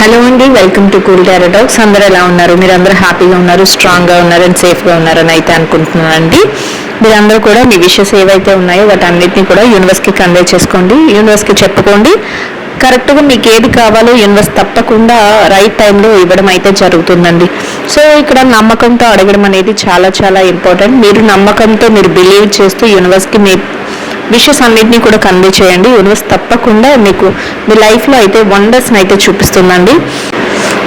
Hello అండి, welcome to cool tarot talks. అందరూ ఎలా ఉన్నారు? మీరందరూ హ్యాపీగా ఉన్నారు, స్ట్రాంగ్గా ఉన్నారు అండ్ సేఫ్గా ఉన్నారని అయితే అనుకుంటున్నానండి. మీరందరూ కూడా మీ విషెస్ ఏవైతే ఉన్నాయో వాటన్నిటిని కూడా యూనివర్స్కి కన్వే చేసుకోండి, యూనివర్స్కి చెప్పుకోండి. కరెక్ట్గా మీకు ఏది కావాలో యూనివర్స్ తప్పకుండా రైట్ టైంలో ఇవ్వడం అయితే జరుగుతుందండి. సో ఇక్కడ నమ్మకంతో అడగడం అనేది చాలా చాలా ఇంపార్టెంట్. మీరు నమ్మకంతో మీరు బిలీవ్ చేస్తూ యూనివర్స్కి మీ విషెస్ అన్నింటినీ కూడా కన్వే చేయండి. యూనివర్స్ తప్పకుండా మీకు మీ లైఫ్లో అయితే వండర్స్ని అయితే చూపిస్తుందండి.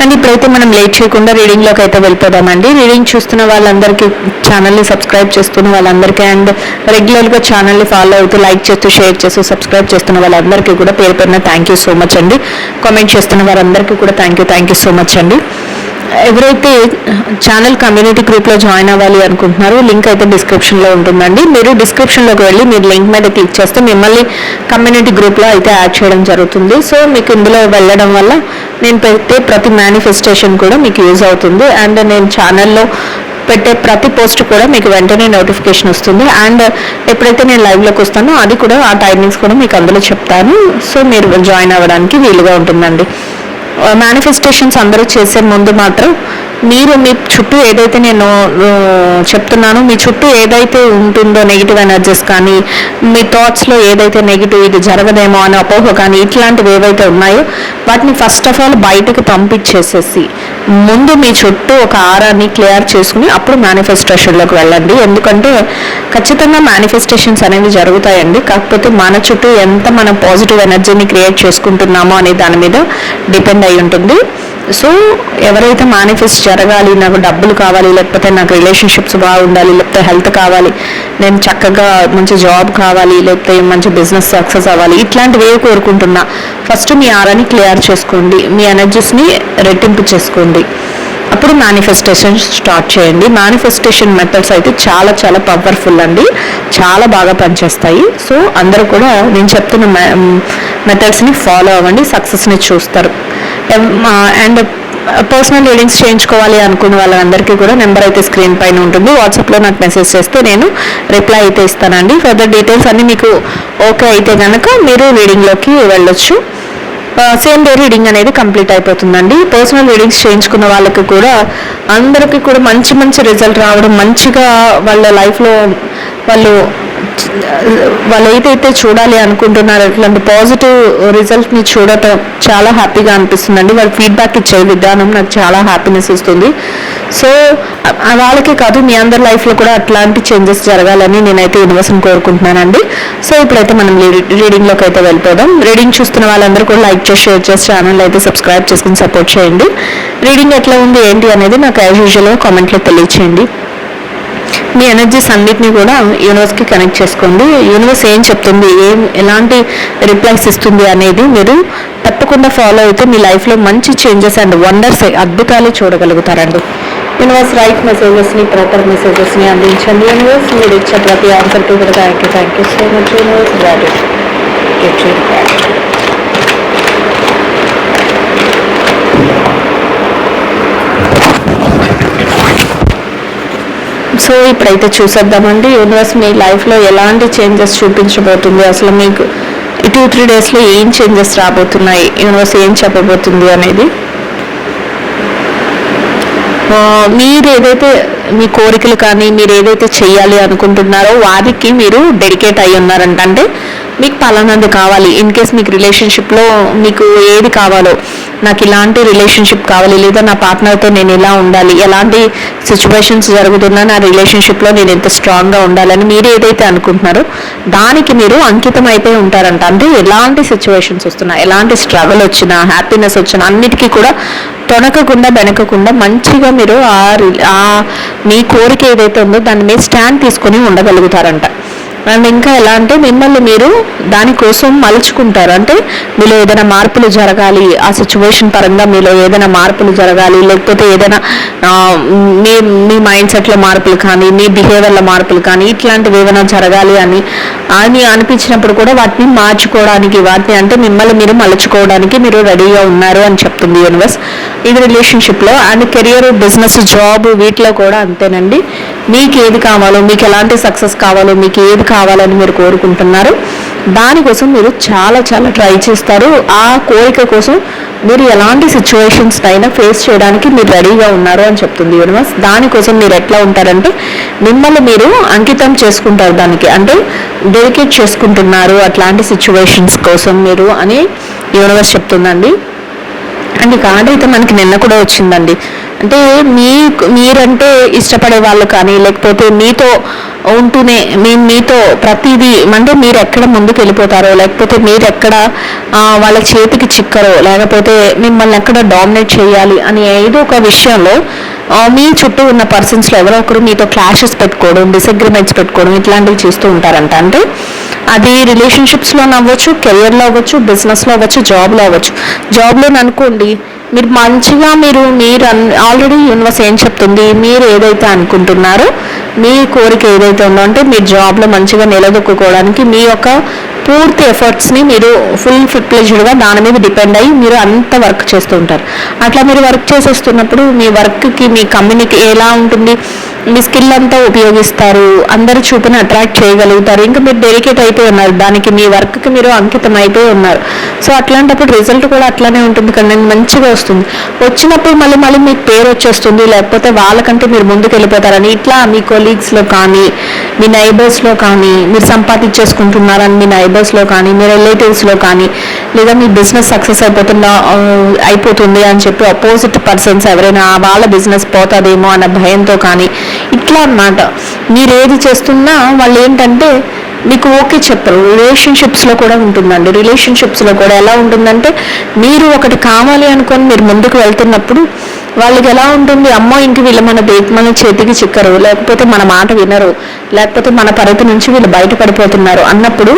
అండ్ ఇప్పుడైతే మనం లేట్ చేయకుండా రీడింగ్లోకి అయితే వెళ్ళిపోదామండి. రీడింగ్ చూస్తున్న వాళ్ళందరికీ, ఛానల్ని సబ్స్క్రైబ్ చేస్తున్న వాళ్ళందరికీ అండ్ రెగ్యులర్గా ఛానల్ని ఫాలో అవుతూ లైక్ చేస్తూ షేర్ చేస్తూ సబ్స్క్రైబ్ చేస్తున్న వాళ్ళందరికీ కూడా పేరు పేరున థ్యాంక్ యూ సో మచ్ అండి. కామెంట్ చేస్తున్న వారందరికీ కూడా థ్యాంక్ యూ సో మచ్ అండి. ఎవరైతే ఛానల్ కమ్యూనిటీ గ్రూప్లో జాయిన్ అవ్వాలి అనుకుంటున్నారో లింక్ అయితే డిస్క్రిప్షన్లో ఉంటుందండి. మీరు డిస్క్రిప్షన్లోకి వెళ్ళి మీరు లింక్ మీద క్లిక్ చేస్తే మిమ్మల్ని కమ్యూనిటీ గ్రూప్లో అయితే యాడ్ చేయడం జరుగుతుంది. సో మీకు ఇందులో వెళ్ళడం వల్ల నేను పెట్టే ప్రతి మేనిఫెస్టేషన్ కూడా మీకు యూజ్ అవుతుంది. అండ్ నేను ఛానల్లో పెట్టే ప్రతి పోస్ట్ కూడా మీకు వెంటనే నోటిఫికేషన్ వస్తుంది. అండ్ ఎప్పుడైతే నేను లైవ్లోకి వస్తానో అది కూడా ఆ టైమింగ్స్ కూడా మీకు అందులో చెప్తాను. సో మీరు జాయిన్ అవ్వడానికి వీలుగా ఉంటుందండి. మేనిఫెస్టేషన్స్ అందరూ చేసే ముందు మాత్రం మీరు మీ చుట్టూ ఏదైతే నేను చెప్తున్నానో మీ చుట్టూ ఏదైతే ఉంటుందో నెగిటివ్ ఎనర్జీస్ కానీ మీ థాట్స్లో ఏదైతే నెగిటివ్ ఇది జరగదేమో అని అపోహ కానీ ఇట్లాంటివి ఏవైతే ఉన్నాయో వాటిని ఫస్ట్ ఆఫ్ ఆల్ బయటకు పంపించేసేసి ముందు మీ చుట్టూ ఒక ఆరాన్ని క్లియర్ చేసుకుని అప్పుడు మేనిఫెస్టేషన్లోకి వెళ్ళండి. ఎందుకంటే ఖచ్చితంగా మేనిఫెస్టేషన్స్ అనేవి జరుగుతాయండి. కాకపోతే మన చుట్టూ ఎంత మనం పాజిటివ్ ఎనర్జీని క్రియేట్ చేసుకుంటున్నామో అనే దాని మీద డిపెండ్ అయి ఉంటుంది. సో ఎవరైతే మేనిఫెస్ట్ జరగాలి, నాకు డబ్బులు కావాలి, లేకపోతే నాకు రిలేషన్షిప్స్ బాగుండాలి, లేకపోతే హెల్త్ కావాలి, నేను చక్కగా మంచి జాబ్ కావాలి, లేకపోతే మంచి బిజినెస్ సక్సెస్ అవ్వాలి, ఇట్లాంటివి కోరుకుంటున్నా ఫస్ట్ మీ ఆరాని క్లియర్ చేసుకోండి, మీ ఎనర్జీస్ని రెట్టింపు చేసుకోండి. అప్పుడు మేనిఫెస్టేషన్ స్టార్ట్ చేయండి. మేనిఫెస్టేషన్ మెథడ్స్ అయితే చాలా చాలా పవర్ఫుల్ అండి, చాలా బాగా పనిచేస్తాయి. సో అందరూ కూడా నేను చెప్తున్న మెథడ్స్ని ఫాలో అవ్వండి, సక్సెస్ని చూస్తారు. అండ్ పర్సనల్ రీడింగ్స్ చేయించుకోవాలి అనుకున్న వాళ్ళందరికీ కూడా నెంబర్ అయితే స్క్రీన్ పైన ఉంటుంది. వాట్సాప్లో నాకు మెసేజ్ చేస్తే నేను రిప్లై అయితే ఇస్తానండి. ఫర్దర్ డీటెయిల్స్ అన్నీ మీకు ఓకే అయితే కనుక మీరు రీడింగ్లోకి వెళ్ళొచ్చు. సేమ్ డే రీడింగ్ అనేది కంప్లీట్ అయిపోతుందండి. పర్సనల్ రీడింగ్స్ చేయించుకున్న వాళ్ళకి కూడా అందరికీ కూడా మంచి మంచి రిజల్ట్ రావడం, మంచిగా వాళ్ళ లైఫ్లో వాళ్ళు ఏదైతే చూడాలి అనుకుంటున్నారో అట్లాంటి పాజిటివ్ రిజల్ట్ని చూడటం చాలా హ్యాపీగా అనిపిస్తుందండి. వాళ్ళు ఫీడ్బ్యాక్ ఇచ్చే విధానం నాకు చాలా హ్యాపీనెస్ ఇస్తుంది. సో వాళ్ళకే కాదు మీ అందరి లైఫ్లో కూడా అట్లాంటి చేంజెస్ జరగాలని నేనైతే యూనివర్స్ని కోరుకుంటున్నానండి. సో ఇప్పుడైతే మనం రీడింగ్లోకి అయితే వెళ్ళిపోదాం. రీడింగ్ చూస్తున్న వాళ్ళందరూ కూడా లైక్ చేసి షేర్ చేసి ఛానల్ అయితే సబ్స్క్రైబ్ చేసుకుని సపోర్ట్ చేయండి. రీడింగ్ ఎట్లా ఉంది ఏంటి అనేది నాకు యాజ్ యూజువల్గా కామెంట్లో తెలియచేయండి. మీ ఎనర్జీస్ అన్నిటిని కూడా యూనివర్స్కి కనెక్ట్ చేసుకోండి. యూనివర్స్ ఏం చెప్తుంది, ఎలాంటి రిప్లైస్ ఇస్తుంది అనేది మీరు తప్పకుండా ఫాలో అయితే మీ లైఫ్లో మంచి చేంజెస్ అండ్ వండర్స్, అద్భుతాలు చూడగలుగుతారండి. యూనివర్స్ రైట్ మెసేజెస్ని, ప్రాపర్ మెసేజెస్ని అందించండి. యూనివర్స్ మీరు ఇచ్చే ప్రతి ఆన్సర్కి కూడా thank you so much universe. So ఇప్పుడైతే చూసేద్దామండి యూనివర్స్ మీ లైఫ్లో ఎలాంటి చేంజెస్ చూపించబోతుంది, అసలు మీకు 2-3 డేస్లో ఏం చేంజెస్ రాబోతున్నాయి, యూనివర్స్ ఏం చెప్పబోతుంది అనేది. మీరు ఏదైతే మీ కోరికలు కానీ మీరు ఏదైతే చేయాలి అనుకుంటున్నారో వారికి మీరు డెడికేట్ అయి ఉన్నారంట. అంటే మీకు పలానాది కావాలి, ఇన్ కేస్ మీకు రిలేషన్షిప్లో మీకు ఏది కావాలో, నాకు ఇలాంటి రిలేషన్షిప్ కావాలి, లేదా నా పార్ట్నర్తో నేను ఇలా ఉండాలి, ఎలాంటి సిచ్యువేషన్స్ జరుగుతున్నా నా రిలేషన్షిప్లో నేను ఎంత స్ట్రాంగ్గా ఉండాలని మీరు ఏదైతే అనుకుంటున్నారో దానికి మీరు అంకితం అయిపోయి ఉంటారంట. అంటే ఎలాంటి సిచ్యువేషన్స్ వస్తున్నా, ఎలాంటి స్ట్రగుల్ వచ్చినా, హ్యాపీనెస్ వచ్చినా అన్నిటికీ కూడా తొనకకుండా వెనకకుండా మంచిగా మీరు మీ కోరిక ఏదైతే ఉందో దాని మీద స్టాండ్ తీసుకొని ఉండగలుగుతారంట. అండ్ ఇంకా ఎలా అంటే మిమ్మల్ని మీరు దానికోసం మలుచుకుంటారు. అంటే మీలో ఏదైనా మార్పులు జరగాలి, ఆ సిచ్యువేషన్ పరంగా మీలో ఏదైనా మార్పులు జరగాలి, లేకపోతే ఏదైనా మీ మైండ్ సెట్లో మార్పులు కానీ మీ బిహేవియర్లో మార్పులు కానీ ఇట్లాంటివి ఏమైనా జరగాలి అని అనిపించినప్పుడు కూడా వాటిని మార్చుకోవడానికి, వాటిని అంటే మిమ్మల్ని మీరు మలుచుకోవడానికి మీరు రెడీగా ఉన్నారు అని చెప్తుంది యూనివర్స్. ఇది రిలేషన్షిప్లో. అండ్ కెరియర్, బిజినెస్, జాబ్ వీటిలో కూడా అంతేనండి. మీకు ఏది కావాలో, మీకు ఎలాంటి సక్సెస్ కావాలో, మీకు ఏది కావాలని మీరు కోరుకుంటున్నారు దానికోసం మీరు చాలా చాలా ట్రై చేస్తారు. ఆ కోరిక కోసం మీరు ఎలాంటి సిచ్యువేషన్స్ అయినా ఫేస్ చేయడానికి మీరు రెడీగా ఉన్నారు అని చెప్తుంది యూనివర్స్. దానికోసం మీరు ఎట్లా ఉంటారంటే మిమ్మల్ని మీరు అంకితం చేసుకుంటారు, దానికి అంటే డెడికేట్ చేసుకుంటున్నారు అట్లాంటి సిచ్యువేషన్స్ కోసం మీరు అని యూనివర్స్ చెప్తుందండి. అండ్ ఈ కార్డ్ అయితే మనకి నిన్న కూడా వచ్చిందండి. అంటే మీరంటే ఇష్టపడే వాళ్ళు కానీ, లేకపోతే మీతో ఉంటూనే మీతో ప్రతిదీ అంటే మీరు ఎక్కడ ముందుకు వెళ్ళిపోతారో, లేకపోతే మీరు ఎక్కడ వాళ్ళ చేతికి చిక్కరో, లేకపోతే మిమ్మల్ని ఎక్కడ డామినేట్ చేయాలి అని ఏదో ఒక విషయంలో మీ చుట్టూ ఉన్న పర్సన్స్లో ఎవరో ఒకరు మీతో క్లాషెస్ పెట్టుకోవడం, డిసగ్రిమెంట్స్ పెట్టుకోవడం ఇట్లాంటివి చేస్తూ ఉంటారంట. అంటే అది రిలేషన్షిప్స్లో అవ్వచ్చు, కెరియర్లో అవ్వచ్చు, బిజినెస్లో అవ్వచ్చు, జాబ్లో అవ్వచ్చు. జాబ్లో అనుకోండి, మీరు మంచిగా మీరు ఆల్రెడీ యూనివర్స్ ఏం చెప్తుంది, మీరు ఏదైతే అనుకుంటున్నారో మీ కోరిక ఏదైతే ఉందో అంటే మీరు జాబ్లో మంచిగా నిలదొక్కుకోవడానికి మీ యొక్క పూర్తి ఎఫర్ట్స్ని మీరు ఫుల్ ఫ్లెడ్జ్డ్గా దాని మీద డిపెండ్ అయ్యి మీరు అంత వర్క్ చేస్తూ ఉంటారు. అట్లా మీరు వర్క్ చేసేస్తున్నప్పుడు మీ వర్క్కి మీ కంపెనీకి ఎలా ఉంటుంది, మీ స్కిల్ అంతా ఉపయోగిస్తారు, అందరి చూపుని అట్రాక్ట్ చేయగలుగుతారు, ఇంకా మీరు డెడికేట్ అయిపోయి ఉన్నారు, దానికి మీ వర్క్కి మీరు అంకితం అయిపోయి ఉన్నారు. సో అట్లాంటప్పుడు రిజల్ట్ కూడా అట్లానే ఉంటుంది కానీ మంచిగా వస్తుంది. వచ్చినప్పుడు మళ్ళీ మీకు పేరు వచ్చేస్తుంది, లేకపోతే వాళ్ళకంటే మీరు ముందుకు వెళ్ళిపోతారని ఇట్లా మీ కొలీగ్స్లో కానీ, మీ నైబర్స్లో కానీ, మీరు సంపాదించేసుకుంటున్నారని మీ నైబర్స్లో కానీ, మీ రిలేటివ్స్లో కానీ, లేదా మీ బిజినెస్ సక్సెస్ అయిపోతుంది అని చెప్పి అపోజిట్ పర్సన్స్ ఎవరైనా వాళ్ళ బిజినెస్ పోతుందేమో అన్న భయంతో కానీ ఇట్లా అన్నమాట. మీరు ఏది చేస్తున్నా వాళ్ళు ఏంటంటే మీకు ఓకే చెప్పరు. రిలేషన్షిప్స్లో కూడా ఉంటుందండి. రిలేషన్షిప్స్లో కూడా ఎలా ఉంటుందంటే మీరు ఒకటి కావాలి అనుకొని మీరు ముందుకు వెళ్తున్నప్పుడు వాళ్ళకి ఎలా ఉంటుంది, అమ్మో ఇంక వీళ్ళు మన చేతికి చిక్కరు, లేకపోతే మన మాట వినరు, లేకపోతే మన పరిధి నుంచి వీళ్ళు బయటపడిపోతున్నారు అన్నప్పుడు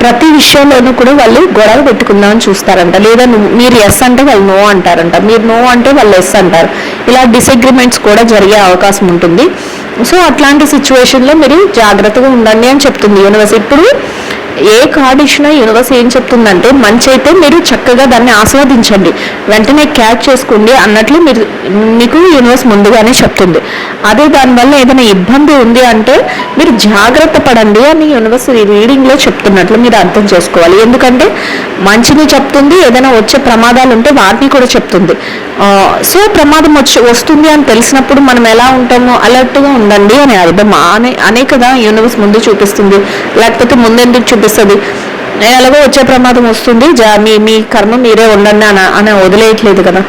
ప్రతి విషయంలోనూ కూడా వాళ్ళు గొడవ పెట్టుకుందామని చూస్తారంట. లేదా మీరు ఎస్ అంటే వాళ్ళు నో అంటారంట, మీరు నో అంటే వాళ్ళు ఎస్ అంటారు. ఇలా డిసగ్రిమెంట్స్ కూడా జరిగే అవకాశం ఉంటుంది. సో అట్లాంటి సిచ్యువేషన్లో మీరు జాగ్రత్తగా ఉండండి అని చెప్తుంది యూనివర్స్. ఇప్పుడు ఏ కార్డు ఇచ్చినా యూనివర్స్ ఏం చెప్తుందంటే మంచి అయితే మీరు చక్కగా దాన్ని ఆస్వాదించండి, వెంటనే క్యాచ్ చేసుకోండి అన్నట్లు మీకు యూనివర్స్ ముందుగానే చెప్తుంది. అదే దానివల్ల ఏదైనా ఇబ్బంది ఉంది అంటే మీరు జాగ్రత్త పడండి అని యూనివర్స్ రీడింగ్లో చెప్తున్నట్లు మీరు అర్థం చేసుకోవాలి. ఎందుకంటే మంచిని చెప్తుంది, ఏదైనా వచ్చే ప్రమాదాలు ఉంటే వాటిని కూడా చెప్తుంది. సో ప్రమాదం వస్తుంది అని తెలిసినప్పుడు మనం ఎలా ఉంటామో అలర్ట్గా ఉండండి అని అర్థం. అనే కదా యూనివర్స్ ముందు చూపిస్తుంది, లేకపోతే ముందెందుకు చూపిస్తుంది, ఎలాగో వచ్చే ప్రమాదం వస్తుంది, మీ కర్మ మీరే ఉండండి అని వదిలేయట్లేదు కదా.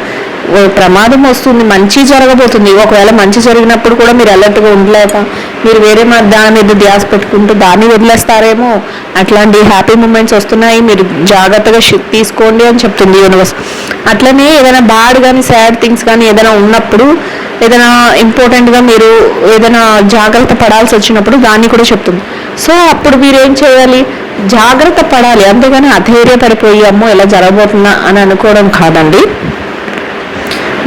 ప్రమాదం వస్తుంది, మంచి జరగబోతుంది. ఒకవేళ మంచి జరిగినప్పుడు కూడా మీరు అలర్ట్గా ఉండలేక మీరు వేరే దాని మీద ధ్యాస పెట్టుకుంటూ దాన్ని వదిలేస్తారేమో. అట్లాంటి హ్యాపీ మూమెంట్స్ వస్తున్నాయి, మీరు జాగ్రత్తగా తీసుకోండి అని చెప్తుంది యూనివర్స్. అట్లనే ఏదైనా బ్యాడ్ కానీ సాడ్ థింగ్స్ కానీ ఏదైనా ఉన్నప్పుడు, ఏదైనా ఇంపార్టెంట్గా మీరు ఏదైనా జాగ్రత్త పడాల్సి వచ్చినప్పుడు దాన్ని కూడా చెప్తుంది. సో అప్పుడు మీరు ఏం చేయాలి, జాగ్రత్త పడాలి, అంతేగాని అధైర్యపడిపోయి అమ్మో ఎలా జరగబోతుందా అని అనుకోవడం కాదండి.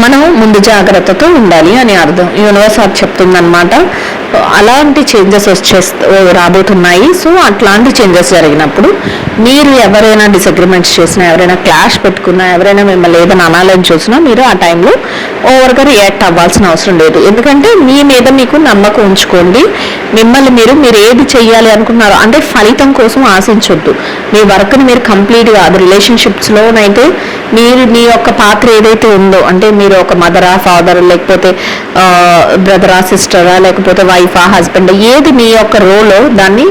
మనం ముందు జాగ్రత్తతో ఉండాలి అని అర్థం. యూనివర్స్ అది చెప్తుందన్నమాట. అలాంటి చేంజెస్ రాబోతున్నాయి. సో అట్లాంటి చేంజెస్ జరిగినప్పుడు మీరు ఎవరైనా డిసగ్రిమెంట్స్ చేసినా, ఎవరైనా క్లాష్ పెట్టుకున్నా, ఎవరైనా మిమ్మల్ని ఏదైనా అనాలని చూసినా మీరు ఆ టైంలో ఓవర్గా రియాక్ట్ అవ్వాల్సిన అవసరం లేదు. ఎందుకంటే మీ మీద మీకు నమ్మకం ఉంచుకోండి. మిమ్మల్ని మీరు ఏది చెయ్యాలి అనుకున్నారో అంటే ఫలితం కోసం ఆశించొద్దు. మీ వర్క్ని మీరు కంప్లీట్గా అది రిలేషన్షిప్స్లోనైతే మీ యొక్క పాత్ర ఏదైతే ఉందో అంటే మీరు ఒక మదరా, ఫాదర్, లేకపోతే బ్రదరా, సిస్టరా, లేకపోతే వైఫా, హస్బెండ్, ఏది మీ యొక్క రోలో దాన్ని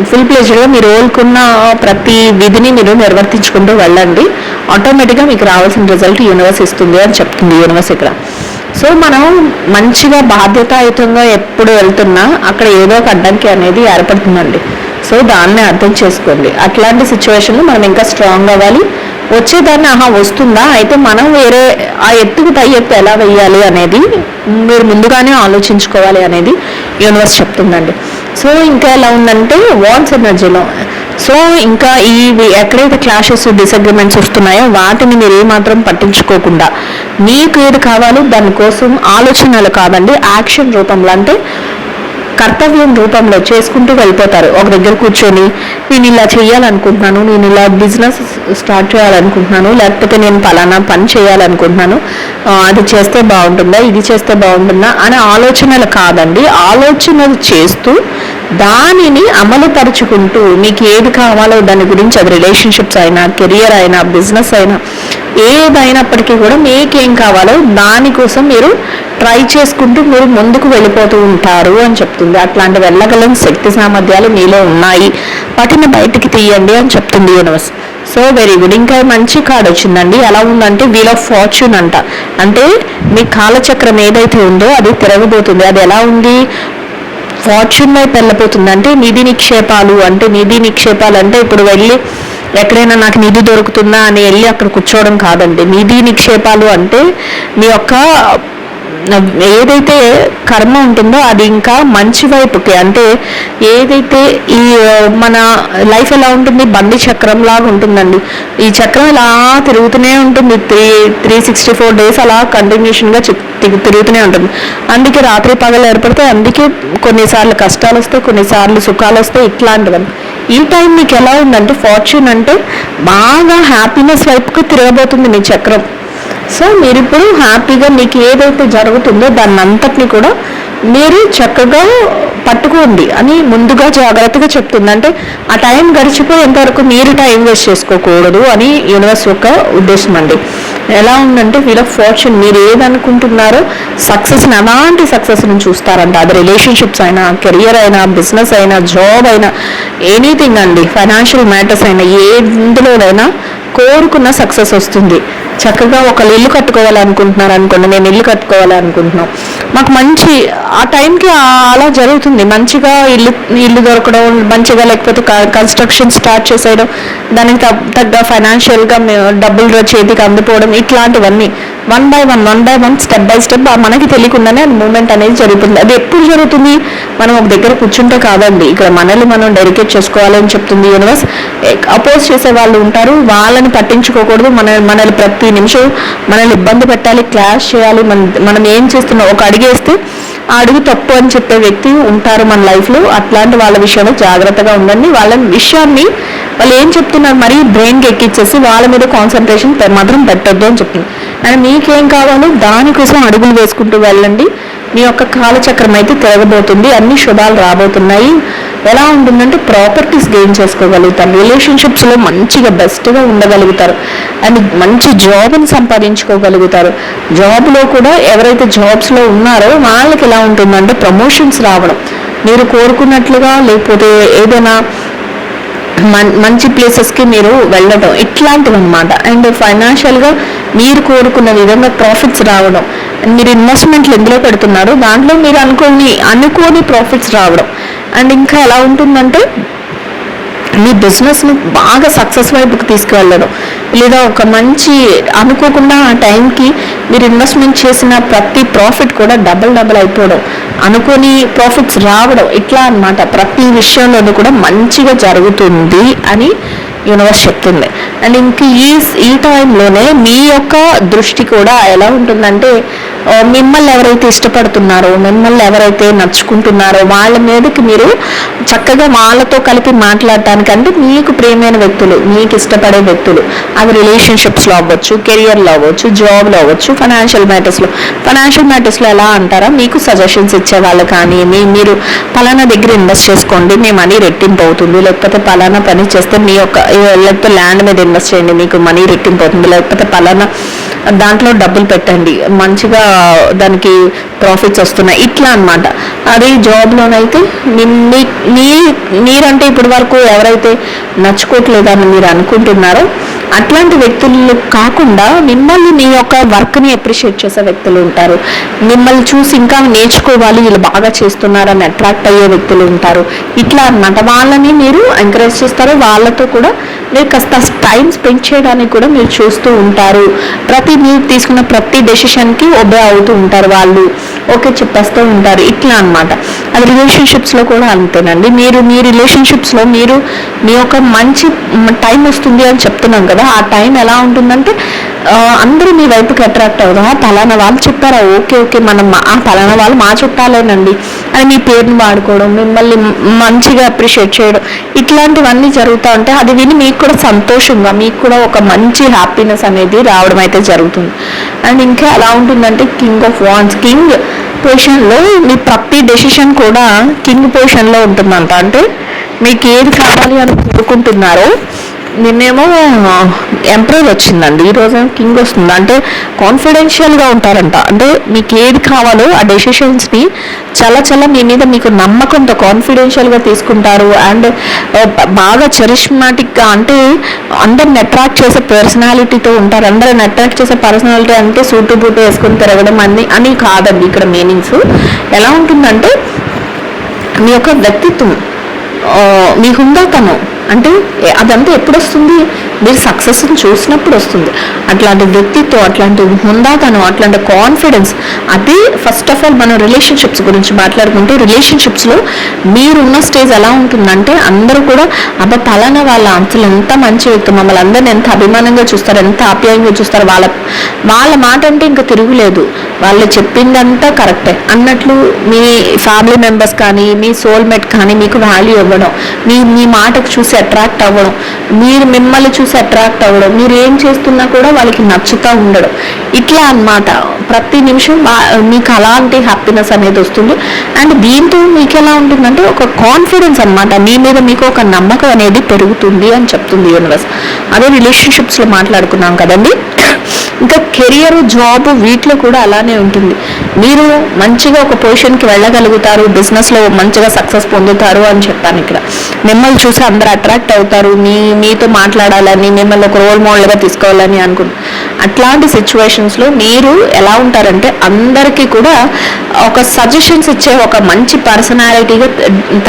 ఫుల్ ప్లేజ్డ్గా మీ రోల్కున్న ప్రతి విధిని మీరు నిర్వర్తించుకుంటూ వెళ్ళండి. ఆటోమేటిక్గా మీకు రావాల్సిన రిజల్ట్ యూనివర్స్ ఇస్తుంది అని చెప్తుంది యూనివర్స్ ఇక్కడ. సో మనం మంచిగా బాధ్యతాయుతంగా ఎప్పుడు వెళ్తున్నా అక్కడ ఏదో ఒక అడ్డంకి అనేది ఏర్పడుతుందండి. సో దాన్ని అర్థం చేసుకోండి. అట్లాంటి సిచ్యువేషన్లో మనం ఇంకా స్ట్రాంగ్ అవ్వాలి. వచ్చేదాన్ని వస్తుందా అయితే మనం వేరే ఆ ఎత్తుకు పై ఎత్తు ఎలా వెయ్యాలి అనేది మీరు ముందుగానే ఆలోచించుకోవాలి అనేది యూనివర్స్ చెప్తుందండి. సో ఇంకా ఎలా ఉందంటే వాన్స్ ఎనర్జీలో సో ఇంకా ఎక్కడైతే క్లాషెస్, డిసగ్రిమెంట్స్ వస్తున్నాయో వాటిని మీరు ఏమాత్రం పట్టించుకోకుండా మీకు ఏది కావాలో దానికోసం ఆలోచనలు కాదండి, యాక్షన్ రూపంలో అంటే కర్తవ్యం రూపంలో చేసుకుంటూ వెళ్ళిపోతారు. ఒక దగ్గర కూర్చొని నేను ఇలా చేయాలనుకుంటున్నాను, నేను ఇలా బిజినెస్ స్టార్ట్ చేయాలనుకుంటున్నాను, లేకపోతే నేను పలానా పని చేయాలనుకుంటున్నాను, అది చేస్తే బాగుంటుందా, ఇది చేస్తే బాగుంటుందా అనే ఆలోచనలు కాదండి. ఆలోచనలు చేస్తూ దానిని అమలుపరుచుకుంటూ మీకు ఏది కావాలో దాని గురించి, అది రిలేషన్షిప్స్ అయినా, కెరియర్ అయినా, బిజినెస్ అయినా ఏదైనప్పటికీ కూడా మీకేం కావాలో దానికోసం మీరు ట్రై చేసుకుంటూ మీరు ముందుకు వెళ్ళిపోతూ ఉంటారు అని చెప్తుంది. అట్లాంటి వెళ్ళగలని శక్తి సామర్థ్యాలు మీలో ఉన్నాయి, వాటిని బయటికి తీయండి అని చెప్తుంది యూనివర్స్. So very good. ఇంకా మంచి కార్డ్ వచ్చిందండి. ఎలా ఉందంటే వీల్ ఆఫ్ ఫార్చ్యూన్ అంట. అంటే మీ కాలచక్రం ఏదైతే ఉందో అది తిరగబోతుంది. అది ఎలా ఉంది, ఫార్చ్యూన్ వైపు వెళ్ళబోతుంది. అంటే నిధి నిక్షేపాలు అంటే ఇప్పుడు వెళ్ళి ఎక్కడైనా నాకు నిధి దొరుకుతుందా అని వెళ్ళి అక్కడ కూర్చోవడం కాదండి. నిధి నిక్షేపాలు అంటే మీ యొక్క ఏదైతే కర్మ ఉంటుందో అది ఇంకా మంచి వైపుకి, అంటే ఏదైతే ఈ మన లైఫ్ ఎలా ఉంటుంది, బండి చక్రం లాగా ఉంటుందండి. ఈ చక్రం ఇలా తిరుగుతూనే ఉంటుంది, 364 డేస్ అలా కంటిన్యూషన్గా తిరుగుతూనే ఉంటుంది. అందుకే రాత్రి పగలు ఏర్పడతాయి, అందుకే కొన్నిసార్లు కష్టాలు వస్తాయి, కొన్నిసార్లు సుఖాలు వస్తాయి, ఇట్లాంటివన్నీ. ఈ టైం మీకు ఎలా ఉందంటే ఫార్చ్యూన్ అంటే బాగా హ్యాపీనెస్ వైపుకి తిరగబోతుంది మీ చక్రం. సో మీరు ఇప్పుడు హ్యాపీగా మీకు ఏదైతే జరుగుతుందో దాన్ని అంతటిని కూడా మీరు చక్కగా పట్టుకోండి అని ముందుగా జాగ్రత్తగా చెప్తుంది. అంటే ఆ టైం గడిచిపోయేంతవరకు మీరు టైం వేస్ట్ చేసుకోకూడదు అని యూనివర్స్ యొక్క ఉద్దేశం అండి. ఎలా ఉందంటే వీల్ ఆఫ్ ఫార్చ్యూన్, మీరు ఏదనుకుంటున్నారో సక్సెస్ని, అలాంటి సక్సెస్ని చూస్తారంట. అది రిలేషన్షిప్స్ అయినా, కెరియర్ అయినా, బిజినెస్ అయినా, జాబ్ అయినా, ఎనీథింగ్ అండి, ఫైనాన్షియల్ మ్యాటర్స్ అయినా, ఎందులోనైనా కోరుకున్న సక్సెస్ వస్తుంది. చక్కగా ఒక ఇల్లు కట్టుకోవాలనుకుంటున్నారు అనుకోండి, నేను ఇల్లు కట్టుకోవాలనుకుంటున్నాం, మాకు మంచి ఆ టైంకి అలా జరుగుతుంది. మంచిగా ఇల్లు దొరకడం, మంచిగా లేకపోతే కన్స్ట్రక్షన్ స్టార్ట్ చేసేయడం, దానికి తగ్గ ఫైనాన్షియల్గా డబ్బులు చేతికి అందిపోవడం, ఇట్లాంటివన్నీ one by one step by step మనకి తెలియకుండానే అది మూమెంట్ అనేది జరుగుతుంది. అది ఎప్పుడు జరుగుతుంది, మనం ఒక దగ్గర కూర్చుంటే కాదండి. ఇక్కడ మనల్ని మనం డెడికేట్ చేసుకోవాలి అని చెప్తుంది యూనివర్స్. అపోజ్ చేసే వాళ్ళు ఉంటారు, వాళ్ళని పట్టించుకోకూడదు. మనల్ని ప్రతి నిమిషం మనల్ని ఇబ్బంది పెట్టాలి, క్లాష్ చేయాలి. మనం ఏం చేస్తున్నాం, ఒక అడిగేస్తే ఆ అడుగు తప్పు అని చెప్పే వ్యక్తి ఉంటారు మన లైఫ్లో. అట్లాంటి వాళ్ళ విషయంలో జాగ్రత్తగా ఉండండి. వాళ్ళ విషయాన్ని వాళ్ళు ఏం చెప్తున్నారు మరీ బ్రెయిన్కి ఎక్కిచ్చేసి వాళ్ళ మీద కాన్సన్ట్రేషన్ మాత్రం పెట్టొద్దు అని చెప్తుంది. అండ్ మీకేం కావాలో దానికోసం అడుగులు వేసుకుంటూ వెళ్ళండి. మీ యొక్క కాలచక్రం అయితే తిరగబోతుంది, అన్ని శుభాలు రాబోతున్నాయి. ఎలా ఉంటుందంటే ప్రాపర్టీస్ గెయిన్ చేసుకోగలుగుతారు, రిలేషన్షిప్స్లో మంచిగా బెస్ట్గా ఉండగలుగుతారు, అండ్ మంచి జాబ్ని సంపాదించుకోగలుగుతారు. జాబ్లో కూడా ఎవరైతే జాబ్స్లో ఉన్నారో వాళ్ళకి ఎలా ఉంటుందంటే ప్రమోషన్స్ రావడం, మీరు కోరుకున్నట్లుగా, లేకపోతే ఏదైనా మంచి ప్లేసెస్కి మీరు వెళ్ళడం, ఇట్లాంటివి అనమాట. అండ్ ఫైనాన్షియల్గా మీరు కోరుకున్న విధంగా ప్రాఫిట్స్ రావడం, మీరు ఇన్వెస్ట్మెంట్లు ఎందులో పెడుతున్నారు దాంట్లో మీరు అనుకోని ప్రాఫిట్స్ రావడం. అండ్ ఇంకా ఎలా ఉంటుందంటే మీ బిజినెస్ని బాగా సక్సెస్ వైపుకి తీసుకువెళ్ళడం, లేదా ఒక మంచి అనుకోకుండా ఆ టైంకి మీరు ఇన్వెస్ట్మెంట్ చేసిన ప్రతి ప్రాఫిట్ కూడా డబల్ అయిపోవడం, అనుకోని ప్రాఫిట్స్ రావడం, ఇట్లా అన్నమాట. ప్రతి విషయంలోనూ కూడా మంచిగా జరుగుతుంది అని యూనివర్స్ చెప్తుంది. అండ్ ఇంక ఈ టైంలోనే మీ యొక్క దృష్టి కూడా ఎలా ఉంటుందంటే మిమ్మల్ని ఎవరైతే ఇష్టపడుతున్నారో, మిమ్మల్ని ఎవరైతే నచ్చుకుంటున్నారో వాళ్ళ మీదకి మీరు చక్కగా వాళ్ళతో కలిపి మాట్లాడటానికంటే మీకు ప్రియమైన వ్యక్తులు, మీకు ఇష్టపడే వ్యక్తులు, అవి రిలేషన్షిప్స్లో అవ్వచ్చు, కెరియర్లో అవ్వచ్చు, జాబ్లో అవ్వచ్చు, ఫైనాన్షియల్ మ్యాటర్స్లో ఎలా అంటారా, మీకు సజెషన్స్ ఇచ్చేవాళ్ళు కానీ, మీరు పలానా దగ్గర ఇన్వెస్ట్ చేసుకోండి మీ మనీ రెట్టింపు అవుతుంది, లేకపోతే పలానా పని చేస్తే మీ యొక్క లేకపోతే ల్యాండ్ మీద ఇన్వెస్ట్ చేయండి మీకు మనీ రెట్టింపు అవుతుంది, లేకపోతే పలానా దాంట్లో డబ్బులు పెట్టండి మంచిగా దానికి ప్రాఫిట్స్ వస్తున్నాయి, ఇట్లా అన్నమాట. అదే జాబ్లోనైతే మీరంటే ఇప్పటి వరకు ఎవరైతే నచ్చుకోవట్లేదని మీరు అనుకుంటున్నారో అట్లాంటి వ్యక్తులు కాకుండా మిమ్మల్ని మీ యొక్క వర్క్ని అప్రిషియేట్ చేసే వ్యక్తులు ఉంటారు. మిమ్మల్ని చూసి ఇంకా నేర్చుకోవాలి, వీళ్ళు బాగా చేస్తున్నారని అట్రాక్ట్ అయ్యే వ్యక్తులు ఉంటారు. ఇట్లా అన్నమాట. వాళ్ళని మీరు ఎంకరేజ్ చేస్తారు, వాళ్ళతో కూడా మీరు కాస్త టైం స్పెండ్ చేయడానికి కూడా మీరు చూస్తూ ఉంటారు. మీరు తీసుకున్న ప్రతి డెసిషన్కి ఒబే అవుతూ ఉంటారు, వాళ్ళు ఓకే చెప్పేస్తూ ఉంటారు, ఇట్లా అన్నమాట. అది రిలేషన్షిప్స్లో కూడా అంతేనండి. మీ రిలేషన్షిప్స్లో మీరు మీ యొక్క మంచి టైం వస్తుంది అని చెప్తున్నాం కదా, ఆ టైం ఎలా ఉంటుందంటే అందరూ మీ వైపుకి అట్రాక్ట్ అవుతాం. పలానా వాళ్ళు చెప్పారా, ఓకే మనం పలానా వాళ్ళు మా చుట్టాలేనండి అని మీ పేరుని వాడుకోవడం, మిమ్మల్ని మంచిగా అప్రిషియేట్ చేయడం, ఇట్లాంటివన్నీ జరుగుతూ ఉంటాయి. అది విని మీకు కూడా సంతోషంగా, మీకు కూడా ఒక మంచి హ్యాపీనెస్ అనేది రావడం అయితే జరుగుతుంది. అండ్ ఇంకా ఎలా ఉంటుందంటే కింగ్ ఆఫ్ వాండ్స్, కింగ్ పొజిషన్లో మీ ప్రతి డెసిషన్ కూడా కింగ్ పొజిషన్లో ఉంటుందంట. అంటే మీకు ఏది కావాలి అని కోరుకుంటున్నారో నిన్నేమో ఎంప్రూవ్ వచ్చిందండి, ఈరోజు కింగ్ వస్తుంది. అంటే కాన్ఫిడెన్షియల్గా ఉంటారంట. అంటే మీకు ఏది కావాలో ఆ డెసిషన్స్ని చాలా చాలా మీ మీద మీకు నమ్మకంతో కాన్ఫిడెన్షియల్గా తీసుకుంటారు. అండ్ బాగా చరిష్మాటిక్గా, అంటే అందరిని అట్రాక్ట్ చేసే పర్సనాలిటీతో ఉంటారు. అందరిని అట్రాక్ట్ చేసే పర్సనాలిటీ అంటే సూటు బూటు వేసుకొని తిరగడం అని కాదండి. ఇక్కడ మీనింగ్స్ ఎలా ఉంటుందంటే మీ యొక్క వ్యక్తిత్వం, మీ హుందాతనం, అంటే అదంతా ఎప్పుడు వస్తుంది, మీరు సక్సెస్ని చూసినప్పుడు వస్తుంది. అట్లాంటి వ్యక్తిత్వం, అట్లాంటి హుందాతనం, అట్లాంటి కాన్ఫిడెన్స్, అది ఫస్ట్ ఆఫ్ ఆల్ మనం రిలేషన్షిప్స్ గురించి మాట్లాడుకుంటే రిలేషన్షిప్స్లో మీరున్న స్టేజ్ ఎలా ఉంటుందంటే అందరూ కూడా పలానా వాళ్ళ అసలు ఎంత మంచి వ్యక్తి, మమ్మల్ని అందరిని ఎంత అభిమానంగా చూస్తారు, ఎంత ఆప్యాయంగా చూస్తారు, వాళ్ళ మాట అంటే ఇంకా తిరుగులేదు, వాళ్ళు చెప్పిందంతా కరెక్టే అన్నట్లు మీ ఫ్యామిలీ మెంబర్స్ కానీ మీ సోల్మేట్ కానీ మీకు వాల్యూ ఇవ్వడం, మీ మాటకు చూసి అట్రాక్ట్ అవ్వడం, మీరు మిమ్మల్ని చూసి అట్రాక్ట్ అవ్వడం, మీరు ఏం చేస్తున్నా కూడా వాళ్ళకి నచ్చుతూ ఉండడం, ఇట్లా అన్నమాట. ప్రతి నిమిషం మీకు అలాంటి హ్యాపీనెస్ అనేది వస్తుంది. అండ్ దీంతో మీకు ఎలా ఉంటుందంటే ఒక కాన్ఫిడెన్స్ అన్నమాట, మీ మీద మీకు ఒక నమ్మకం అనేది పెరుగుతుంది అని చెప్తుంది యూనివర్స్. అదే రిలేషన్షిప్స్లో మాట్లాడుకున్నాం కదండి. ఇంకా కెరియర్, జాబ్ వీటిలో కూడా అలానే ఉంటుంది. మీరు మంచిగా ఒక పొజిషన్కి వెళ్ళగలుగుతారు, బిజినెస్లో మంచిగా సక్సెస్ పొందుతారు అని చెప్పాను. ఇక్కడ మిమ్మల్ని చూసి అందరూ అట్రాక్ట్ అవుతారు, మీతో మాట్లాడాలని, మిమ్మల్ని ఒక రోల్ మోడల్గా తీసుకోవాలని అనుకుంటారు. అట్లాంటి సిచ్యువేషన్స్లో మీరు ఎలా ఉంటారంటే అందరికీ కూడా ఒక సజెషన్స్ ఇచ్చే ఒక మంచి పర్సనాలిటీగా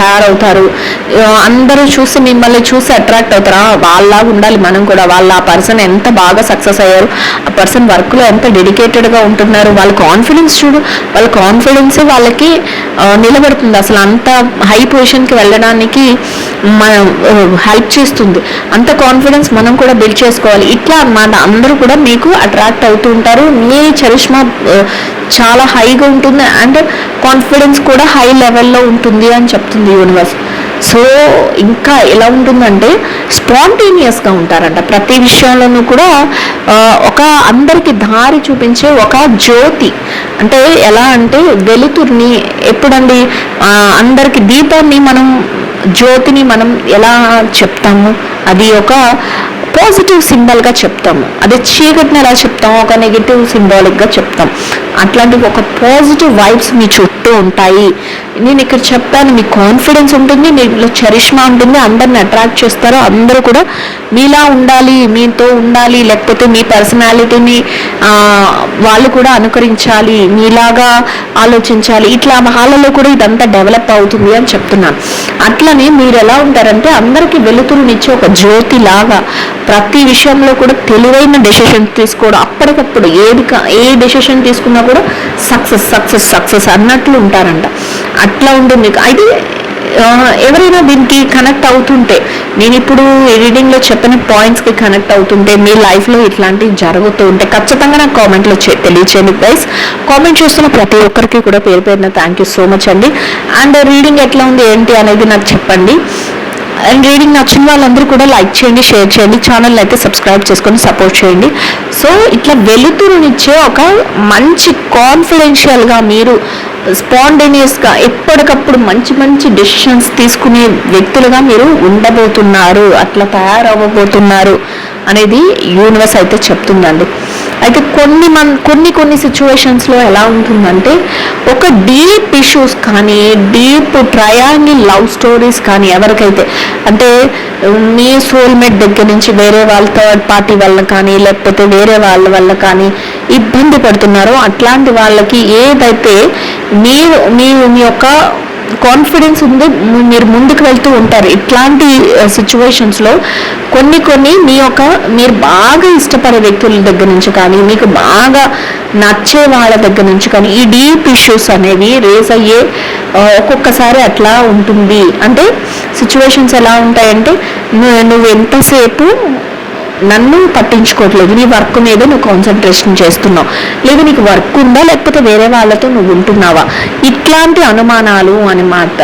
తయారవుతారు. అందరూ చూసి మిమ్మల్ని చూసి అట్రాక్ట్ అవుతారు, వాళ్ళలాగా ఉండాలి మనం కూడా, వాళ్ళ ఆ పర్సన్ ఎంత బాగా సక్సెస్ అయ్యారు, ఆ పర్సన్ వర్క్లో ఎంత డెడికేటెడ్గా ఉంటున్నారు, వాళ్ళ కాన్ఫిడెన్స్ చూడు, వాళ్ళ కాన్ఫిడెన్సే వాళ్ళకి నిలబడుతుంది, అసలు అంత హై పొజిషన్కి వెళ్ళడానికి మనం హెల్ప్ చేస్తుంది. అంత కాన్ఫిడెన్స్ మనం కూడా బిల్డ్ చేసుకోవాలి. ఇట్లా అన్నమాట అందరూ కూడా మీకు అట్రాక్ట్ అవుతూ ఉంటారు. మీ చరిష్మా చాలా హైగా ఉంటుంది అండ్ కాన్ఫిడెన్స్ కూడా హై లెవెల్లో ఉంటుంది అని చెప్తుంది యూనివర్స్. సో ఇంకా ఎలా ఉంటుందంటే స్పాంటేనియస్గా ఉంటారంట. ప్రతి విషయంలోనూ కూడా ఒక అందరికి దారి చూపించే ఒక జ్యోతి, అంటే ఎలా అంటే వెలుతురిని ఎప్పుడండి అందరికి దీపాన్ని మనం జ్యోతిని మనం ఎలా చెప్తాము, అది ఒక పాజిటివ్ సింబల్గా చెప్తాము. అదే చీకటిని ఎలా చెప్తాము, ఒక నెగిటివ్ సింబాలిక్గా చెప్తాం. అట్లాంటి ఒక పాజిటివ్ వైబ్స్ మీ చుట్టూ ఉంటాయి. నేను ఇక్కడ చెప్పాను, మీ కాన్ఫిడెన్స్ ఉంటుంది, మీలో చరిష్మా ఉంటుంది, అందరిని అట్రాక్ట్ చేస్తారు, అందరూ కూడా మీలా ఉండాలి, మీతో ఉండాలి, లేకపోతే మీ పర్సనాలిటీని వాళ్ళు కూడా అనుకరించాలి, మీలాగా ఆలోచించాలి, ఇట్లా వాళ్ళలో కూడా ఇదంతా డెవలప్ అవుతుంది అని చెప్తున్నాను. అట్లనే మీరు ఎలా ఉంటారంటే అందరికీ వెలుతురునిచ్చే ఒక జ్యోతి లాగా ప్రతి విషయంలో కూడా తెలివైన డెసిషన్ తీసుకోవడం, అప్పటికప్పుడు ఏ డెసిషన్ తీసుకున్నా కూడా సక్సెస్ సక్సెస్ సక్సెస్ అన్నట్లు ఉంటారంట. అట్లా ఉంటుంది. అయితే ఎవరైనా దీనికి కనెక్ట్ అవుతుంటే, నేను ఇప్పుడు రీడింగ్లో చెప్పిన పాయింట్స్కి కనెక్ట్ అవుతుంటే, మీ లైఫ్లో ఇట్లాంటివి జరుగుతూ ఉంటే ఖచ్చితంగా నాకు కామెంట్లో తెలియచేయండి గైస్. కామెంట్ చేస్తున్న ప్రతి ఒక్కరికి కూడా పేరు పేరున థ్యాంక్ యూ సో మచ్ అండి. అండ్ రీడింగ్ ఎట్లా ఉంది ఏంటి అనేది నాకు చెప్పండి. అండ్ రీడింగ్ నచ్చిన వాళ్ళందరూ కూడా లైక్ చేయండి, షేర్ చేయండి, ఛానల్ అయితే సబ్స్క్రైబ్ చేసుకొని సపోర్ట్ చేయండి. సో ఇట్లా వెలుతురునిచ్చే ఒక మంచి కాన్ఫిడెన్షియల్గా మీరు స్పాంటేనియస్గా ఎప్పటికప్పుడు మంచి మంచి డెసిషన్స్ తీసుకునే వ్యక్తులుగా మీరు ఉండబోతున్నారు, అట్లా తయారవ్వబోతున్నారు అనేది యూనివర్స్ అయితే చెప్తుందండి. అయితే కొన్ని సిచ్యువేషన్స్లో ఎలా ఉంటుందంటే ఒక డీప్ ఇష్యూస్ కానీ డీప్ ట్రయాంగిల్ లవ్ స్టోరీస్ కానీ ఎవరికైతే అంటే మీ సోల్మేట్ దగ్గర నుంచి వేరే వాళ్ళ థర్డ్ పార్టీ వల్ల కానీ లేకపోతే వేరే వాళ్ళ వల్ల కానీ ఇబ్బంది పడుతున్నారో అట్లాంటి వాళ్ళకి ఏదైతే మీ యొక్క కాన్ఫిడెన్స్ ఉంది, మీరు ముందుకు వెళ్తూ ఉంటారు. ఇట్లాంటి సిచ్యువేషన్స్లో మీరు బాగా ఇష్టపడే వ్యక్తుల దగ్గర నుంచి కానీ మీకు బాగా నచ్చే వాళ్ళ దగ్గర నుంచి కానీ ఈ డీప్ ఇష్యూస్ అనేవి రేస్ అయ్యే ఒక్కొక్కసారి అట్లా ఉంటుంది. అంటే సిచ్యువేషన్స్ ఎలా ఉంటాయంటే నువ్వు ఎంతసేపు నన్ను పట్టించుకోవట్లేదు, నీ వర్క్ మీద నువ్వు కాన్సన్ట్రేషన్ చేస్తున్నావు, లేదా నీకు వర్క్ ఉందా లేకపోతే వేరే వాళ్ళతో నువ్వు ఉంటున్నావా, ఇట్లాంటి అనుమానాలు అన్నమాట.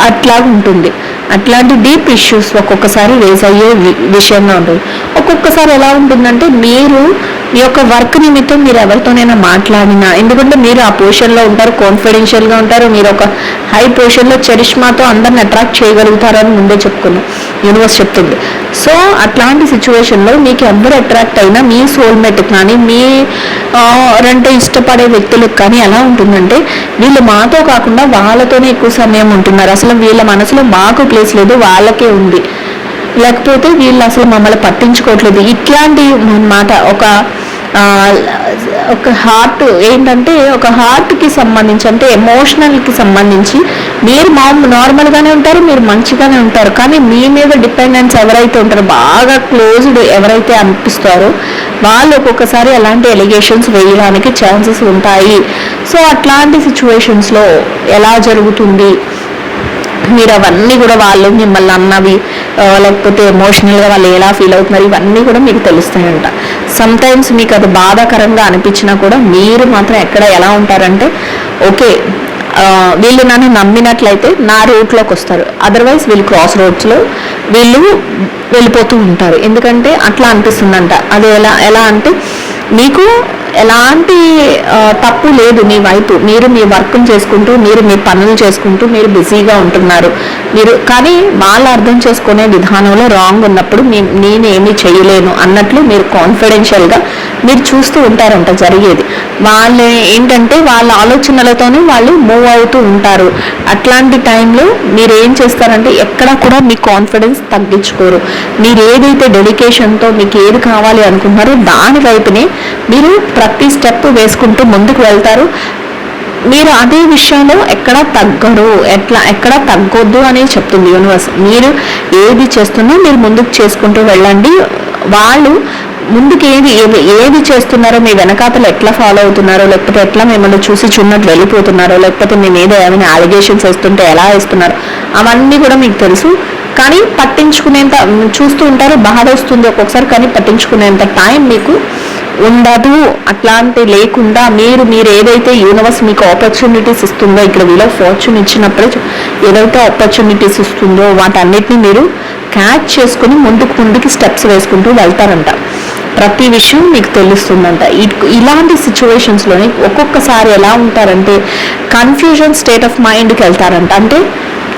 అట్లా ఉంటుంది. అట్లాంటి డీప్ ఇష్యూస్ ఒక్కొక్కసారి రేస్ అయ్యే విషయంగా ఉంటుంది. ఒక్కొక్కసారి ఎలా ఉంటుందంటే మీరు మీ యొక్క వర్క్ నిమిత్తం మీరు ఎవరితోనైనా మాట్లాడినా, ఎందుకంటే మీరు ఆ పొజిషన్లో ఉంటారు, కాన్ఫిడెన్షియల్గా ఉంటారు, మీరు ఒక హై పొజిషన్లో చరిష్మాతో అందరిని అట్రాక్ట్ చేయగలుగుతారని ముందే చెప్పుకున్నాం. యూనివర్స్ చెప్తుంది. సో అట్లాంటి సిచ్యువేషన్లో మీకు ఎవరు అట్రాక్ట్ అయినా మీ సోల్మేట్ కానీ మీ అంటే ఇష్టపడే వ్యక్తులకు కానీ ఎలా ఉంటుందంటే వీళ్ళు మాతో కాకుండా వాళ్ళతోనే ఎక్కువ సమయం ఉంటున్నారు, అసలు వీళ్ళ మనసులో మాకు ప్లేస్ లేదు వాళ్ళకే ఉంది, లేకపోతే వీళ్ళు అసలు మమ్మల్ని పట్టించుకోవట్లేదు, ఇట్లాంటి మాట ఒక హార్ట్ ఏంటంటే ఒక హార్ట్కి సంబంధించి అంటే ఎమోషనల్కి సంబంధించి మీరు నార్మల్గానే ఉంటారు, మీరు మంచిగానే ఉంటారు, కానీ మీ మీద డిపెండెన్స్ ఎవరైతే ఉంటారో బాగా క్లోజ్డ్ ఎవరైతే అనిపిస్తారో వాళ్ళు ఒక్కొక్కసారి అలాంటి ఎలిగేషన్స్ వేయడానికి ఛాన్సెస్ ఉంటాయి. సో అట్లాంటి సిచ్యువేషన్స్లో ఎలా జరుగుతుంది, మీరు అవన్నీ కూడా వాళ్ళు మిమ్మల్ని అన్నవి లేకపోతే ఎమోషనల్గా వాళ్ళు ఎలా ఫీల్ అవుతున్నారు ఇవన్నీ కూడా మీకు తెలుస్తాయంట. సమ్టైమ్స్ మీకు అది బాధాకరంగా అనిపించినా కూడా మీరు మాత్రం ఎక్కడ ఎలా ఉంటారంటే ఓకే వీళ్ళు నన్ను నమ్మినట్లయితే నా రూట్లోకి వస్తారు, అదర్వైజ్ వీళ్ళు క్రాస్ రోడ్స్లో వీళ్ళు వెళ్ళిపోతూ ఉంటారు. ఎందుకంటే అట్లా అనిపిస్తుందంట. అది ఎలా అంటే మీకు ఎలాంటి తప్పు లేదు మీ వైపు, మీరు మీ వర్క్ని చేసుకుంటూ మీరు మీ పనులు చేసుకుంటూ మీరు బిజీగా ఉంటున్నారు, మీరు కానీ వాళ్ళు అర్థం చేసుకునే విధానంలో రాంగ్ ఉన్నప్పుడు నేనేమీ చేయలేను అన్నట్లు మీరు కాన్ఫిడెన్షియల్గా మీరు చూస్తూ ఉంటారంట జరిగేది. వాళ్ళు ఏంటంటే వాళ్ళ ఆలోచనలతోనే వాళ్ళు మూవ్ అవుతూ ఉంటారు. అట్లాంటి టైంలో మీరు ఏం చేస్తారంటే ఎక్కడ కూడా మీ కాన్ఫిడెన్స్ తగ్గించుకోరు. మీరు ఏదైతే డెడికేషన్తో మీకు ఏది కావాలి అనుకుంటున్నారో దాని వైపునే మీరు ప్రతి స్టెప్ వేసుకుంటూ ముందుకు వెళ్తారు. మీరు అదే విషయంలో ఎక్కడ తగ్గరు, ఎక్కడ తగ్గొద్దు అని చెప్తుంది యూనివర్స్. మీరు ఏది చేస్తున్నా మీరు ముందుకు చేసుకుంటూ వెళ్ళండి. వాళ్ళు ముందుకు ఏది చేస్తున్నారో మీ వెనకాతలు ఎట్లా ఫాలో అవుతున్నారో, లేకపోతే ఎట్లా మిమ్మల్ని చూసి చూన్నట్టు వెళ్ళిపోతున్నారో, లేకపోతే మీ మీద ఏమైనా అలిగేషన్స్ వేస్తుంటే ఎలా వేస్తున్నారో అవన్నీ కూడా మీకు తెలుసు. కానీ పట్టించుకునేంత చూస్తూ ఉంటారు, బాధ వస్తుంది ఒక్కొక్కసారి, కానీ పట్టించుకునేంత టైం మీకు ఉండదు. అట్లాంటి లేకుండా మీరు ఏదైతే యూనివర్స్ మీకు ఆపర్చునిటీస్ ఇస్తుందో, ఇక్కడ వీలో ఫార్చ్యూన్ ఇచ్చినప్పుడే ఏదైతే ఆపర్చునిటీస్ ఇస్తుందో వాటన్నిటిని మీరు క్యాచ్ చేసుకుని ముందుకి స్టెప్స్ వేసుకుంటూ వెళ్తారంట. ప్రతి విషయం మీకు తెలుస్తుందంట. ఇలాంటి సిచ్యువేషన్స్లోని ఒక్కొక్కసారి ఎలా ఉంటారంటే కన్ఫ్యూజన్ స్టేట్ ఆఫ్ మైండ్కి వెళ్తారంట. అంటే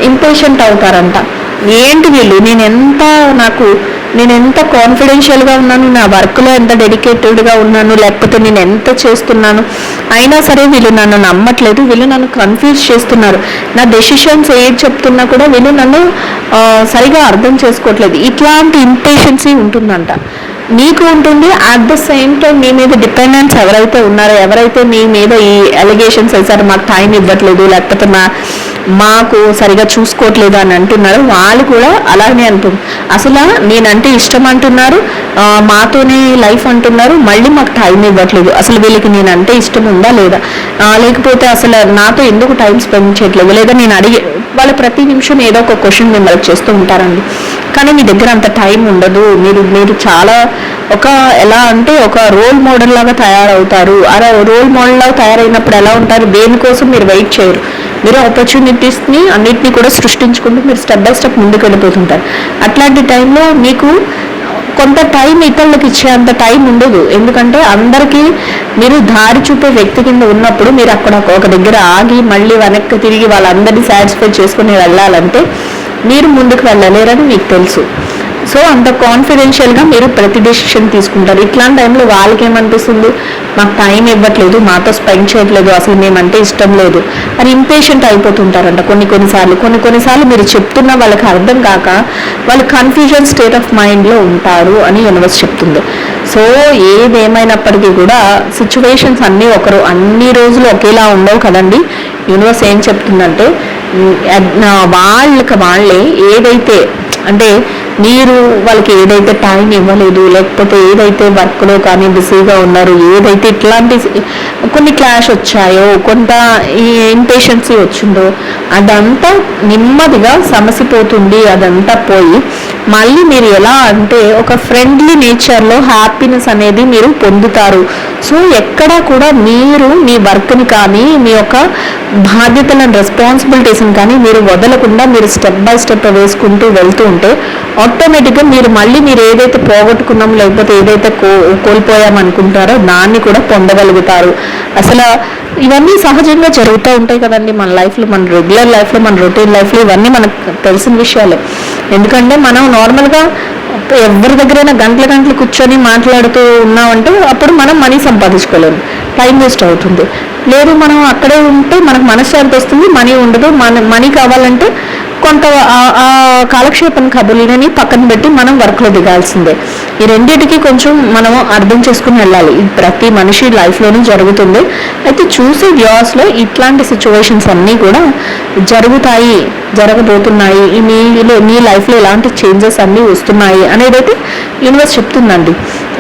ఇంపేషెంట్ అవుతారంట. ఏంటి వీళ్ళు, నేను ఎంత కాన్ఫిడెన్షియల్గా ఉన్నాను, నా వర్క్లో ఎంత డెడికేటెడ్గా ఉన్నాను, లేకపోతే నేను ఎంత చేస్తున్నాను, అయినా సరే వీళ్ళు నన్ను నమ్మట్లేదు, వీళ్ళు నన్ను కన్ఫ్యూజ్ చేస్తున్నారు, నా డెసిషన్స్ ఏది చెప్తున్నా కూడా వీళ్ళు నన్ను సరిగా అర్థం చేసుకోవట్లేదు. ఇట్లాంటి ఇంపేషెన్సీ ఉంటుందంట మీకు ఉంటుంది. అట్ ద సేమ్ టైం మీ మీద డిపెండెన్స్ ఎవరైతే ఉన్నారో, ఎవరైతే మీ మీద ఈ అలిగేషన్స్ వేసారో మాకు టైం ఇవ్వట్లేదు, లేకపోతే మాకు సరిగా చూసుకోవట్లేదు అని అంటున్నారు, వాళ్ళు కూడా అలానే అంటుంది. అసలు నేనంటే ఇష్టం అంటున్నారు, మాతోనే లైఫ్ అంటున్నారు, మళ్ళీ మాకు టైం ఇవ్వట్లేదు. అసలు వీళ్ళకి నేనంటే ఇష్టం ఉందా లేదా, లేకపోతే అసలు నాతో ఎందుకు టైం స్పెండ్ చేయట్లేదు, లేదా నేను వాళ్ళు ప్రతి నిమిషం ఏదో ఒక క్వశ్చన్ మిమ్మల్ని చేస్తూ ఉంటారండి. కానీ మీ దగ్గర అంత టైం ఉండదు. మీరు చాలా ఎలా అంటే ఒక రోల్ మోడల్ లాగా తయారవుతారు. అలా రోల్ మోడల్ లాగా తయారైనప్పుడు ఎలా ఉంటారు, దేనికోసం మీరు వెయిట్ చేయరు, మీరు ఆపర్చునిటీస్ని అన్నిటినీ కూడా సృష్టించుకుంటూ మీరు స్టెప్ బై స్టెప్ ముందుకు వెళ్ళిపోతుంటారు. అట్లాంటి టైంలో మీకు కొంత టైం ఇతరులకు ఇచ్చేంత టైం ఉండదు. ఎందుకంటే అందరికీ మీరు దారి చూపే వ్యక్తి కింద ఉన్నప్పుడు మీరు అక్కడ ఒక దగ్గర ఆగి మళ్ళీ వెనక్కి తిరిగి వాళ్ళందరినీ సాటిస్ఫై చేసుకుని వెళ్ళాలంటే మీరు ముందుకు వెళ్ళలేరని మీకు తెలుసు. సో అంత కాన్ఫిడెన్షియల్గా మీరు ప్రతి డెసిషన్ తీసుకుంటారు. ఇట్లాంటి టైంలో వాళ్ళకి ఏమనిపిస్తుంది, మాకు టైం ఇవ్వట్లేదు, మాతో స్పెండ్ చేయట్లేదు, అసలు మేమంటే ఇష్టం లేదు అని ఇంపేషెంట్ అయిపోతుంటారంట. కొన్నిసార్లు మీరు చెప్తున్నా వాళ్ళకి అర్థం కాక వాళ్ళు కన్ఫ్యూజన్ స్టేట్ ఆఫ్ మైండ్లో ఉంటారు అని యూనివర్స్ చెప్తుంది. సో ఏదేమైనప్పటికీ కూడా సిచ్యువేషన్స్ అన్ని రోజులు ఒకేలా ఉండవు కదండి. యూనివర్స్ ఏం చెప్తుందంటే వాళ్ళే ఏదైతే అంటే మీరు వాళ్ళకి ఏదైతే టైం ఇవ్వలేదు, లేకపోతే ఏదైతే వర్క్లో కానీ బిజీగా ఉన్నారు, ఏదైతే ఇట్లాంటి కొన్ని క్లాష్ వచ్చాయో, కొంత ఈ ఇంపేషెన్సీ వచ్చిందో అదంతా నెమ్మదిగా సమసిపోతుంది. అదంతా పోయి మళ్ళీ మీరు ఎలా అంటే ఒక ఫ్రెండ్లీ నేచర్లో హ్యాపీనెస్ అనేది మీరు పొందుతారు. సో ఎక్కడ కూడా మీరు మీ వర్క్ని కానీ మీ యొక్క బాధ్యతలను రెస్పాన్సిబిలిటీస్ని కానీ మీరు వదలకుండా మీరు స్టెప్ బై స్టెప్ వేసుకుంటూ వెళ్తూ ఉంటే ఆటోమేటిక్గా మీరు ఏదైతే పోగొట్టుకున్నాం లేకపోతే ఏదైతే కోల్పోయామనుకుంటారో దాన్ని కూడా పొందగలుగుతారు. అసలు ఇవన్నీ సహజంగా జరుగుతూ ఉంటాయి కదండి మన లైఫ్లో, మన రెగ్యులర్ లైఫ్లో, మన రొటీన్ లైఫ్లో ఇవన్నీ మనకు తెలిసిన విషయాలే. ఎందుకంటే మనం నార్మల్గా ఎవరి దగ్గరైనా గంటలు కూర్చొని మాట్లాడుతూ ఉన్నామంటే అప్పుడు మనం మనీ సంపాదించుకోలేము, టైం వేస్ట్ అవుతుంది. లేదు మనం అక్కడే ఉంటే మనకు మనశ్శాంతి వస్తుంది, మనీ ఉండదు. మనీ కావాలంటే కొంత ఆ కాలక్షేపం కబుర్లని పక్కన పెట్టి మనం వర్క్లో దిగాల్సిందే. ఈ రెండింటికి కొంచెం మనం అర్థం చేసుకుని వెళ్ళాలి. ఇది ప్రతి మనిషి లైఫ్లోనూ జరుగుతుంది. అయితే చూసే వ్యూస్లో ఇట్లాంటి సిచ్యువేషన్స్ అన్నీ కూడా జరుగుతాయి, జరగబోతున్నాయి, మీ లైఫ్లో ఇలాంటి చేంజెస్ అన్నీ వస్తున్నాయి అనేదైతే యూనివర్స్ చెప్తుందండి.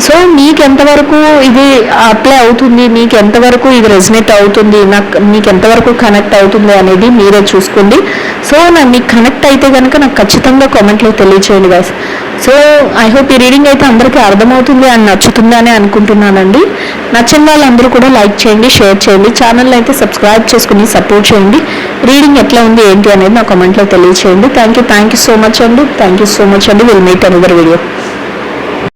సో మీకు ఎంతవరకు ఇది అప్లై అవుతుంది, మీకు ఎంతవరకు ఇది రెజనేట్ అవుతుంది, మీకు ఎంతవరకు కనెక్ట్ అవుతుంది అనేది మీరే చూసుకోండి. సో మీకు కనెక్ట్ అయితే కనుక నాకు ఖచ్చితంగా కామెంట్లో తెలియచేయండి గైస్. సో ఐ హోప్ ఈ రీడింగ్ అయితే అందరికీ అర్థమవుతుంది అండ్ నచ్చుతుంది అని అనుకుంటున్నానండి. నచ్చిన వాళ్ళందరూ కూడా లైక్ చేయండి, షేర్ చేయండి, ఛానల్ అయితే సబ్స్క్రైబ్ చేసుకుని సపోర్ట్ చేయండి. రీడింగ్ ఎట్లా ఉంది ఏంటి అనేది నా కామెంట్లో తెలియచేయండి. థ్యాంక్ యూ సో మచ్ అండి. Will meet another video.